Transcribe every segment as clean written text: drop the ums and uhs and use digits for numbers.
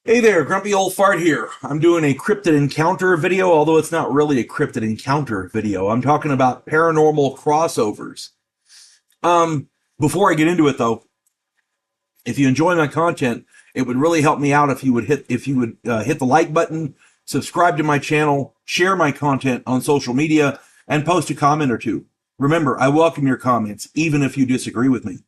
Hey there, Grumpy Old Fart here. I'm doing a cryptid encounter video, although it's not really a cryptid encounter video. I'm talking about paranormal crossovers. Um, Before I get into it though, if you enjoy my content, it would really help me out if you would hit the like button, subscribe to my channel, share my content on social media, and post a comment or two. Remember, I welcome your comments, even if you disagree with me.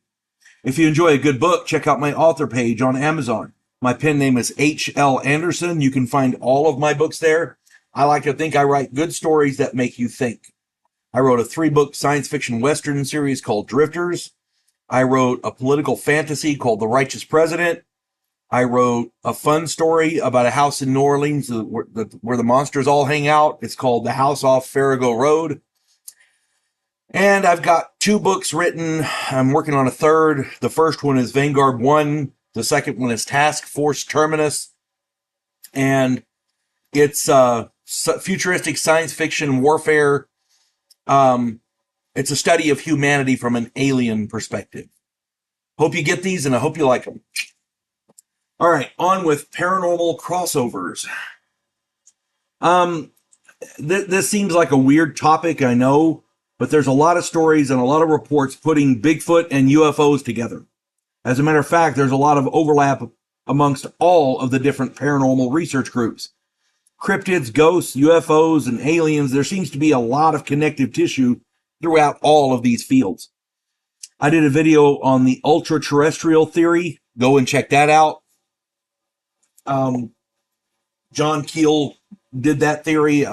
If you enjoy a good book, check out my author page on Amazon. My pen name is H.L. Anderson. You can find all of my books there. I like to think I write good stories that make you think. I wrote a 3-book science fiction Western series called Drifters. I wrote a political fantasy called The Righteous President. I wrote a fun story about a house in New Orleans where the monsters all hang out. It's called The House Off Farrago Road. And I've got 2 books written. I'm working on a third. The first one is Vanguard 1. The second one is Task Force Terminus. And it's futuristic science fiction warfare. It's a study of humanity from an alien perspective. Hope you get these, and I hope you like them. All right, on with paranormal crossovers. This seems like a weird topic, I know, but there's a lot of stories and a lot of reports putting Bigfoot and UFOs together. As a matter of fact, there's a lot of overlap amongst all of the different paranormal research groups. Cryptids, ghosts, UFOs, and aliens, there seems to be a lot of connective tissue throughout all of these fields. I did a video on the ultra-terrestrial theory. Go and check that out. John Keel did that theory.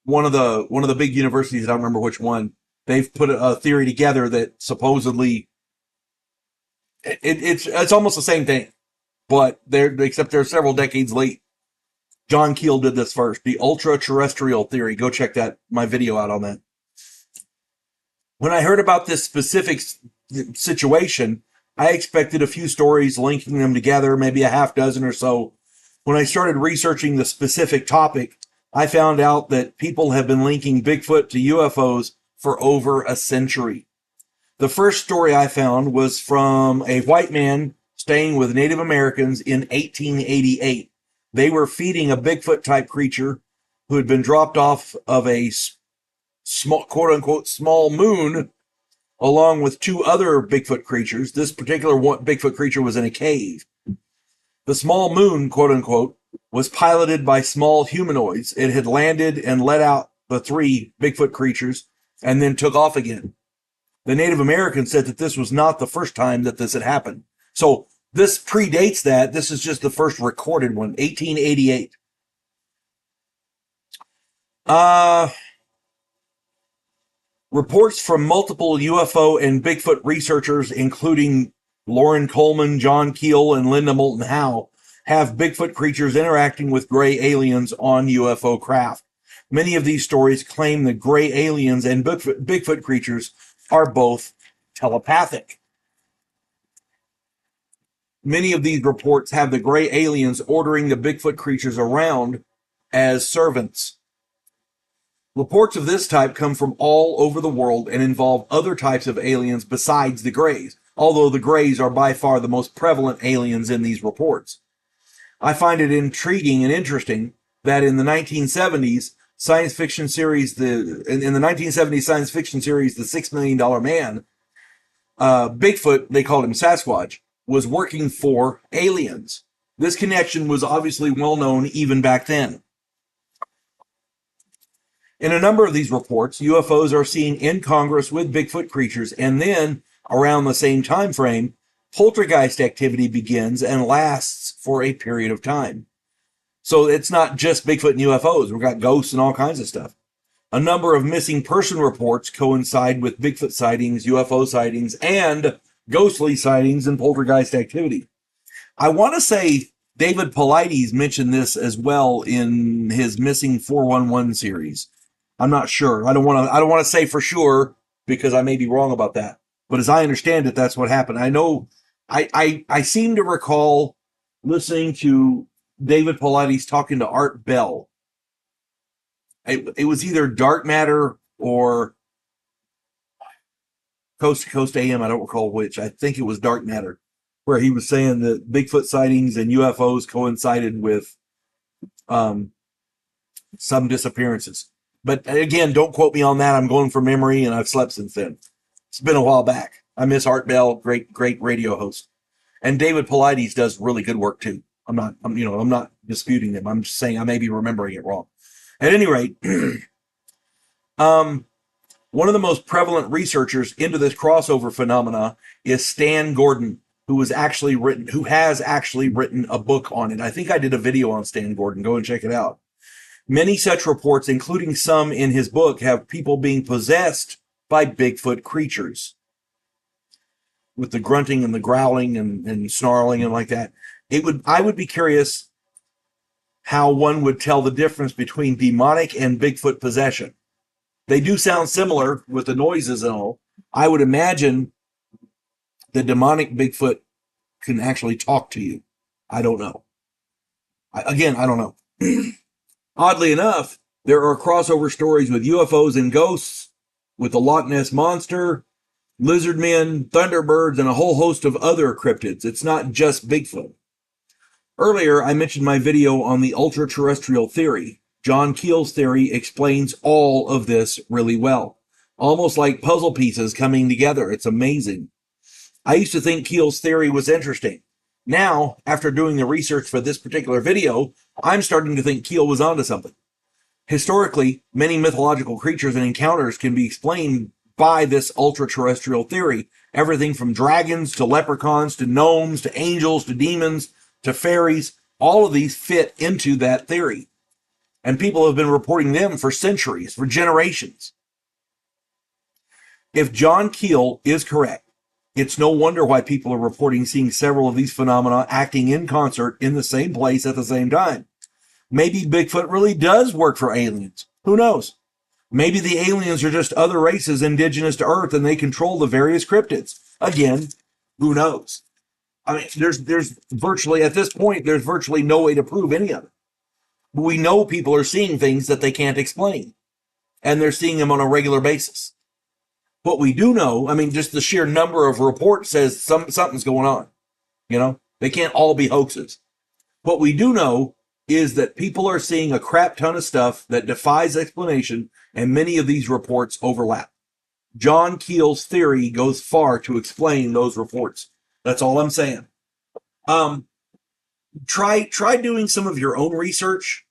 One of the big universities, I don't remember which one, they've put a theory together that supposedly it's almost the same thing, but except they're several decades late. John Keel did this first, the ultra-terrestrial theory. Go check my video out on that. When I heard about this specific situation, I expected a few stories linking them together, maybe a half dozen or so. When I started researching the specific topic, I found out that people have been linking Bigfoot to UFOs for over a century. The first story I found was from a white man staying with Native Americans in 1888. They were feeding a Bigfoot-type creature who had been dropped off of a small, quote-unquote, small moon, along with 2 other Bigfoot creatures. This particular Bigfoot creature was in a cave. The small moon, quote-unquote, was piloted by small humanoids. It had landed and let out the 3 Bigfoot creatures and then took off again. The Native Americans said that this was not the first time that this had happened. So this predates that. This is just the first recorded one, 1888. Reports from multiple UFO and Bigfoot researchers, including Lauren Coleman, John Keel, and Linda Moulton Howe, have Bigfoot creatures interacting with gray aliens on UFO craft. Many of these stories claim the gray aliens and Bigfoot creatures are both telepathic. Many of these reports have the gray aliens ordering the Bigfoot creatures around as servants. Reports of this type come from all over the world and involve other types of aliens besides the grays, although the grays are by far the most prevalent aliens in these reports. I find it intriguing and interesting that in the 1970s science fiction series, The 6 Million Dollar Man, Bigfoot, they called him Sasquatch, was working for aliens. This connection was obviously well known even back then. In a number of these reports, UFOs are seen in Congress with Bigfoot creatures, and then, around the same time frame, poltergeist activity begins and lasts for a period of time. So it's not just Bigfoot and UFOs. We've got ghosts and all kinds of stuff. A number of missing person reports coincide with Bigfoot sightings, UFO sightings, and ghostly sightings and poltergeist activity. I want to say David Paulides mentioned this as well in his Missing 411 series. I'm not sure. I don't want to say for sure because I may be wrong about that. But as I understand it, that's what happened. I know I seem to recall listening to David Paulides talking to Art Bell. It was either Dark Matter or Coast to Coast AM. I don't recall which. I think it was Dark Matter, where he was saying that Bigfoot sightings and UFOs coincided with some disappearances. But again, don't quote me on that. I'm going from memory, and I've slept since then. It's been a while back. I miss Art Bell, great radio host, and David Paulides does really good work too. I'm not disputing them. I'm just saying I may be remembering it wrong. At any rate, one of the most prevalent researchers into this crossover phenomena is Stan Gordon, who has actually written a book on it. I think I did a video on Stan Gordon. Go and check it out. Many such reports, including some in his book, have people being possessed by Bigfoot creatures with the grunting and the growling and snarling and like that. I would be curious how one would tell the difference between demonic and Bigfoot possession. They do sound similar with the noises and all. I would imagine the demonic Bigfoot can actually talk to you. I don't know. I don't know. Oddly enough, there are crossover stories with UFOs and ghosts, with the Loch Ness Monster, lizard men, thunderbirds, and a whole host of other cryptids. It's not just Bigfoot. Earlier, I mentioned my video on the ultra-terrestrial theory. John Keel's theory explains all of this really well. Almost like puzzle pieces coming together. It's amazing. I used to think Keel's theory was interesting. Now, after doing the research for this particular video, I'm starting to think Keel was onto something. Historically, many mythological creatures and encounters can be explained by this ultra-terrestrial theory. Everything from dragons to leprechauns to gnomes to angels to demons to fairies, all of these fit into that theory. And people have been reporting them for centuries, for generations. If John Keel is correct, it's no wonder why people are reporting seeing several of these phenomena acting in concert in the same place at the same time. Maybe Bigfoot really does work for aliens. Who knows? Maybe the aliens are just other races indigenous to Earth and they control the various cryptids. Again, who knows? I mean, there's virtually, at this point, there's virtually no way to prove any of it. But we know people are seeing things that they can't explain. And they're seeing them on a regular basis. What we do know, I mean, just the sheer number of reports says something's going on. You know, they can't all be hoaxes. What we do know is that people are seeing a crap ton of stuff that defies explanation, and many of these reports overlap. John Keel's theory goes far to explain those reports. That's all I'm saying. Try doing some of your own research.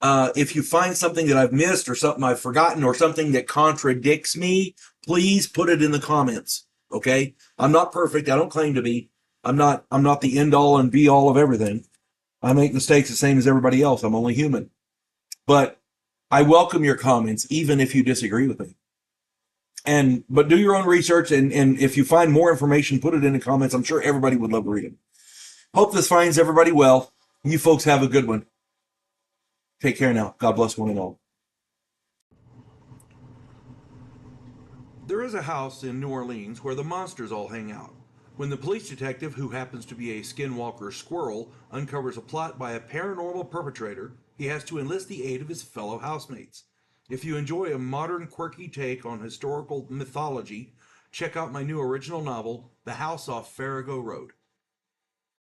If you find something that I've missed or something I've forgotten or something that contradicts me, please put it in the comments. Okay? I'm not perfect. I don't claim to be. I'm not the end all and be all of everything. I make mistakes the same as everybody else. I'm only human. But I welcome your comments, even if you disagree with me. But do your own research, and if you find more information, put it in the comments. I'm sure everybody would love to read it. Hope this finds everybody well. You folks have a good one. Take care now. God bless one and all. There is a house in New Orleans where the monsters all hang out. When the police detective, who happens to be a skinwalker squirrel, uncovers a plot by a paranormal perpetrator, he has to enlist the aid of his fellow housemates. If you enjoy a modern, quirky take on historical mythology, check out my new original novel, The House Off Farago Road.